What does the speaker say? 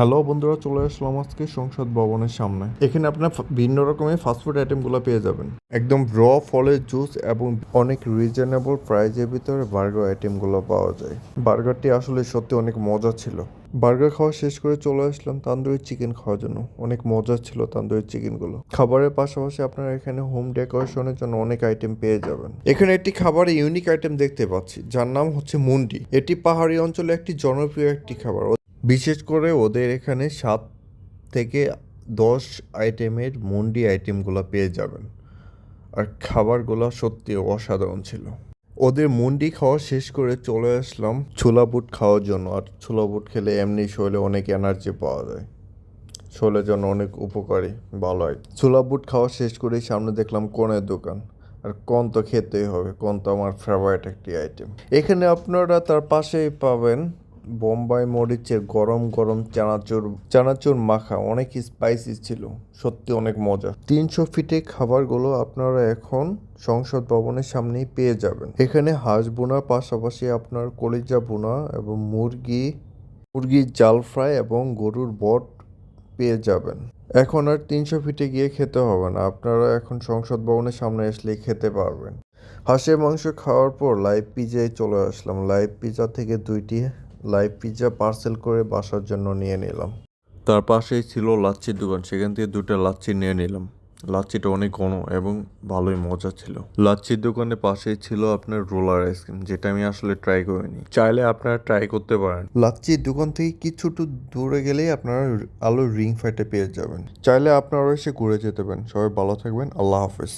Hello বন্ধুরা, চলে আসলাম আজকে সংসদ ভবনের সামনে। এখানে আপনার ভিন্ন রকমের ফাস্টফুড আইটেমগুলো পেয়ে যাবেন। একদম ফলের জুস এবং অনেক রিজনেবল প্রাইজের ভিতরে বার্গার আইটেমগুলো পাওয়া যায়। বার্গারটি আসলে সত্যি অনেক মজা ছিল। বার্গার খাওয়া শেষ করে চলে আসলাম তান্দুরি চিকেন খাওয়ার জন্য। অনেক মজা ছিল তান্দুরি চিকেনগুলো। খাবারের পাশাপাশি আপনারা এখানে হোম ডেকোরেশনের জন্য অনেক আইটেম পেয়ে যাবেন। এখানে একটি খাবারের ইউনিক আইটেম দেখতে পাচ্ছি, যার নাম হচ্ছে মুন্ডি। এটি পাহাড়ি অঞ্চলে একটি জনপ্রিয় একটি খাবার। বিশেষ করে ওদের এখানে 7 থেকে 10 আইটেমের মুন্ডি আইটেমগুলো পেয়ে যাবেন। আর খাবারগুলো সত্যি অসাধারণ ছিল। ওদের মুন্ডি খাওয়া শেষ করে চলে আসলাম ছোলা বুট খাওয়ার জন্য। আর ছোলা বুট খেলে এমনি শরীরে অনেক এনার্জি পাওয়া যায়, শরীরের জন্য অনেক উপকারী, ভালো হয়। ছোলা বুট খাওয়া শেষ করেই সামনে দেখলাম কনের দোকান। আর কন তো খেতেই হবে, কন তো আমার ফেভারিট একটি আইটেম। এখানে আপনারা তার পাশেই পাবেন বোম্বাই মরিচের গরম গরম চানাচুর মাখা। অনেক স্পাইসি ছিল, সত্যি অনেক মজা। 300 ফিটে খাবারগুলো আপনারা এখন সংসদ ভবনের সামনেই পেয়ে যাবেন। এখানে হাঁস বোনার পাশাপাশি আপনার কলিজা বোনা এবং মুরগির জাল ফ্রাই এবং গরুর বট পেয়ে যাবেন। এখন আর 300 ফিটে গিয়ে খেতে হবে না, আপনারা এখন সংসদ ভবনের সামনে আসলেই খেতে পারবেন। হাঁসের মাংস খাওয়ার পর লাইভ পিজায় চলে আসলাম। লাইভ পিজা থেকে 2টি লাইভ পিজা পার্সেল করে বাসার জন্য নিয়ে নিলাম। তার পাশেই ছিল লাচ্ছির দোকান, সেখান থেকে 2টা লাচ্ছি নিয়ে নিলাম। লাচ্ছিটা অনেক ঘন এবং ভালোই মজা ছিল। লাচ্ছির দোকানের পাশেই ছিল আপনার রোলার আইসক্রিম, যেটা আমি আসলে ট্রাই করিনি। চাইলে আপনারা ট্রাই করতে পারেন। লাচ্ছির দোকান থেকে কিছুটা দূরে গেলেই আপনারা আলুর রিং ফ্রাইটা পেয়ে যাবেন। চাইলে আপনারা এসে ঘুরে যেতে পারেন। সবাই ভালো থাকবেন। আল্লাহ হাফেজ।